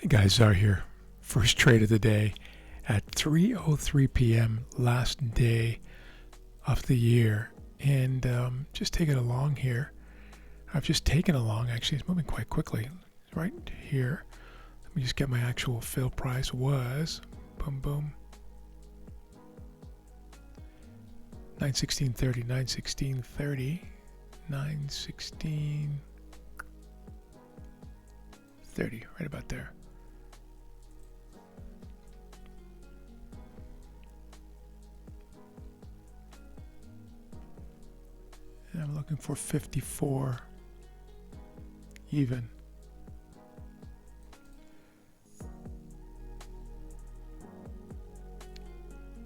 Hey guys, Zar here. First trade of the day at 3:03 p.m. last day of the year, and just taking along here. I've just taken along. Actually, it's moving quite quickly. Right here. Let me just get my actual fill price. Was boom boom 916.30, 916.30, 916.30, right about there. And I'm looking for 54 even.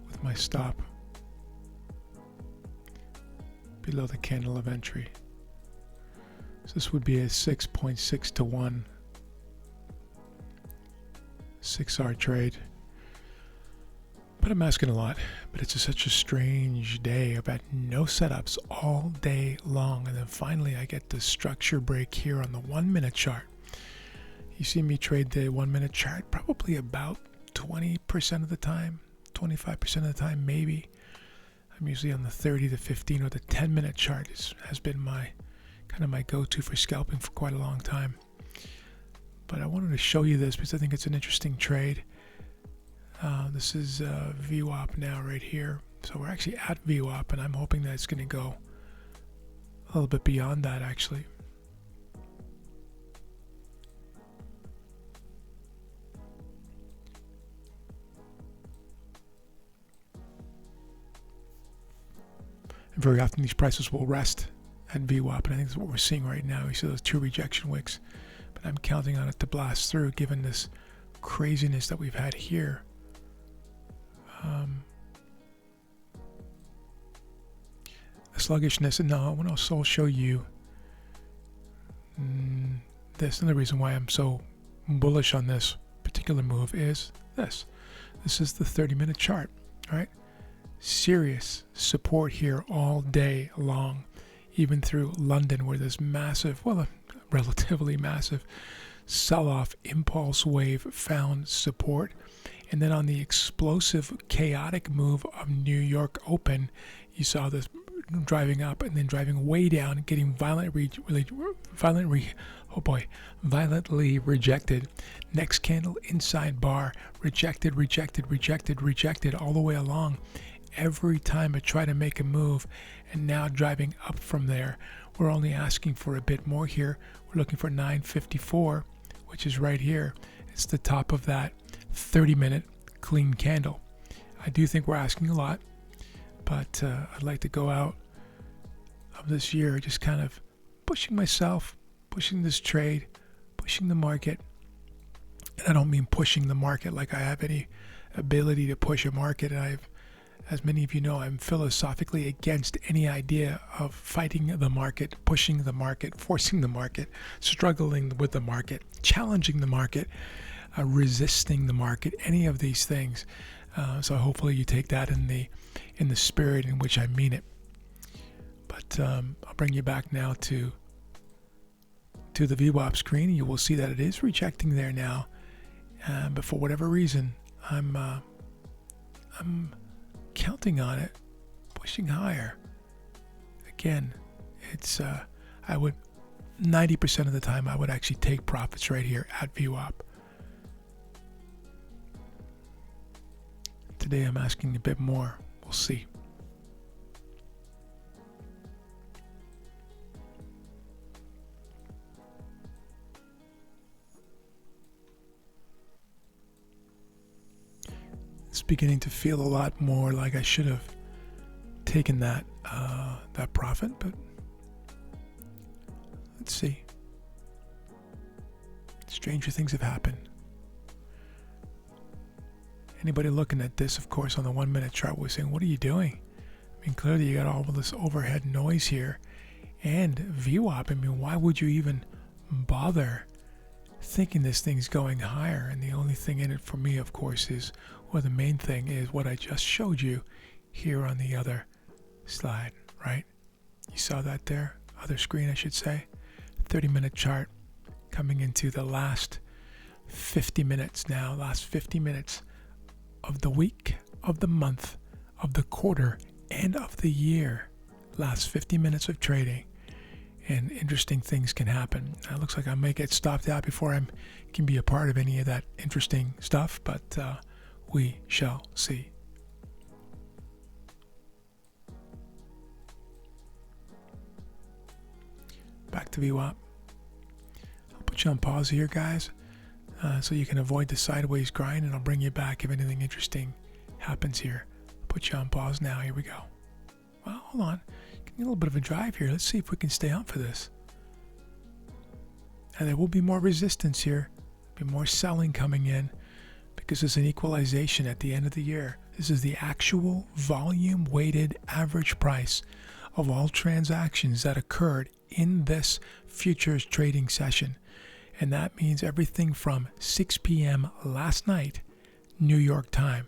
With my stop below the candle of entry. So this would be a 6.6 to 1 6R trade. But I'm asking a lot. But it's such a strange day. I've had no setups all day long. And then finally I get the structure break here on the 1 minute chart. You see me trade the 1 minute chart probably about 20% of the time, 25% of the time maybe. I'm usually on the 30 to 15 or the 10 minute chart has been my kind of my go-to for scalping for quite a long time. But I wanted to show you this because I think it's an interesting trade. This is Vwap now right here. So we're actually at Vwap, and I'm hoping that it's going to go a little bit beyond that actually. And very often these prices will rest at Vwap, and I think that's what we're seeing right now. You see those two rejection wicks, but I'm counting on it to blast through given this craziness that we've had here. The sluggishness, and now I want to also show you this. Another reason why I'm so bullish on this particular move is this. This is the 30-minute chart, right? Serious support here all day long, even through London where there's massive, well, a relatively massive sell-off impulse wave found support. And then on the explosive, chaotic move of New York Open, you saw this driving up and then driving way down, getting violently rejected. Next candle, inside bar, rejected all the way along. Every time I try to make a move, and now driving up from there. We're only asking for a bit more here. We're looking for 954, which is right here. It's the top of that 30-minute clean candle. I do think we're asking a lot, but I'd like to go out of this year just kind of pushing myself, pushing this trade, pushing the market. And I don't mean pushing the market like I have any ability to push a market. As many of you know, I'm philosophically against any idea of fighting the market, pushing the market, forcing the market, struggling with the market, challenging the market, resisting the market, any of these things. So hopefully you take that in the spirit in which I mean it. But I'll bring you back now to the Vwap screen. You will see that it is rejecting there now, but for whatever reason, I'm counting on it, pushing higher. Again, it's I would 90% of the time I would actually take profits right here at Vwap. Today I'm asking a bit more. We'll see. It's beginning to feel a lot more like I should have taken that profit, but let's see. Stranger things have happened. Anybody looking at this, of course, on the 1 minute chart was saying, what are you doing? I mean, clearly you got all of this overhead noise here. And Vwap, I mean, why would you even bother thinking this thing's going higher? And the only thing in it for me, of course, is, well, the main thing is what I just showed you here on the other slide, right? You saw that there? Other screen, I should say. 30-minute chart coming into the last 50 minutes now, last 50 minutes of the week, of the month, of the quarter, and of the year. Last 50 minutes of trading, and interesting things can happen. It looks like I may get stopped out before I can be a part of any of that interesting stuff, but we shall see. Back to Vwap. I'll put you on pause here, guys, so you can avoid the sideways grind, and I'll bring you back if anything interesting happens here. I'll put you on pause now. Here we go. Well, hold on. Getting a little bit of a drive here. Let's see if we can stay on for this. And there will be more resistance here. There'll be more selling coming in because there's an equalization at the end of the year. This is the actual volume-weighted average price of all transactions that occurred in this futures trading session. And that means everything from 6 p.m. last night, New York time.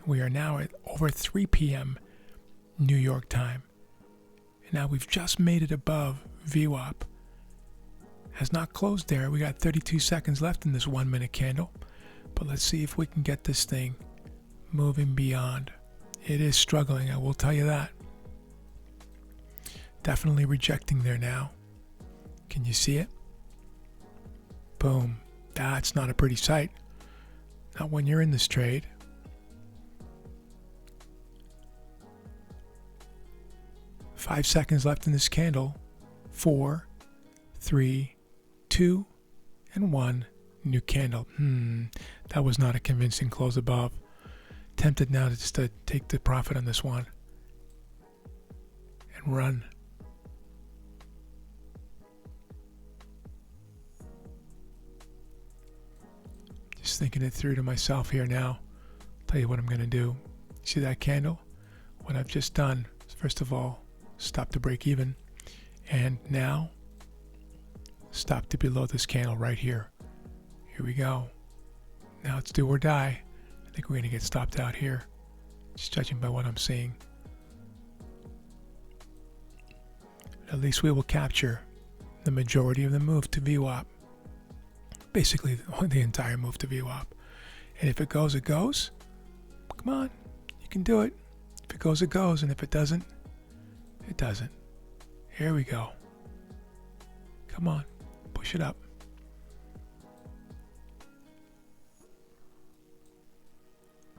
We are now at over 3 p.m. New York time. And now we've just made it above Vwap. Has not closed there. We got 32 seconds left in this 1 minute candle. But let's see if we can get this thing moving beyond. It is struggling, I will tell you that. Definitely rejecting there now. Can you see it? Boom. That's not a pretty sight. Not when you're in this trade. Five seconds left in this candle. 4, 3, 2, and 1. New candle. That was not a convincing close above. Tempted now to just take the profit on this one and run. Just thinking it through to myself here now. Tell you what I'm going to do. See that candle? What I've just done is, first of all, stop to break even, and now stop to below this candle right here. Here we go. Now it's do or die. I think we're going to get stopped out here, just judging by what I'm seeing. At least we will capture the majority of the move to Vwap. Basically, the entire move to Vwap. And if it goes, it goes. Come on, you can do it. If it goes, it goes. And if it doesn't, it doesn't. Here we go. Come on, push it up.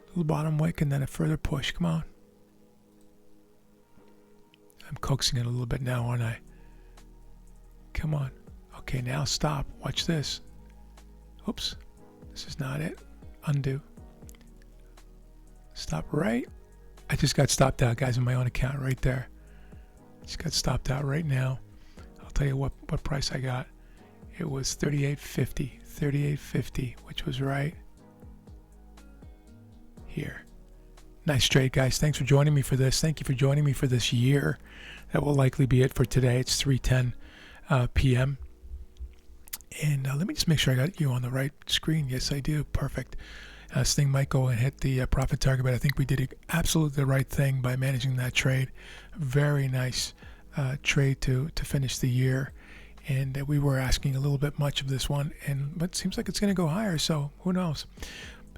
Little bottom wick and then a further push. Come on. I'm coaxing it a little bit now, aren't I? Come on. Okay, now stop. Watch this. Oops. This is not it. Undo. Stop right. I just got stopped out, guys, on my own account right there. Just got stopped out right now. I'll tell you what price I got. It was 38.50. 38.50, which was right here. Nice trade, guys. Thanks for joining me for this. Thank you for joining me for this year. That will likely be it for today. It's 3:10 p.m. And let me just make sure I got you on the right screen. Yes, I do. Perfect. This thing might go and hit the profit target, but I think we did absolutely the right thing by managing that trade. Very nice trade to finish the year. And we were asking a little bit much of this one, but it seems like it's going to go higher, so who knows.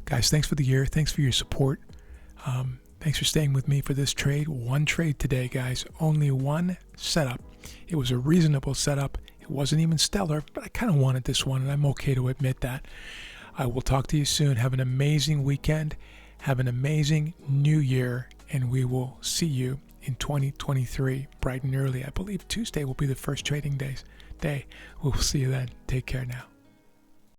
Guys, thanks for the year. Thanks for your support. Thanks for staying with me for this trade. One trade today, guys. Only one setup. It was a reasonable setup. It wasn't even stellar, but I kind of wanted this one, and I'm okay to admit that. I will talk to you soon. Have an amazing weekend. Have an amazing new year, and we will see you in 2023, bright and early. I believe Tuesday will be the first trading day. We will see you then. Take care now.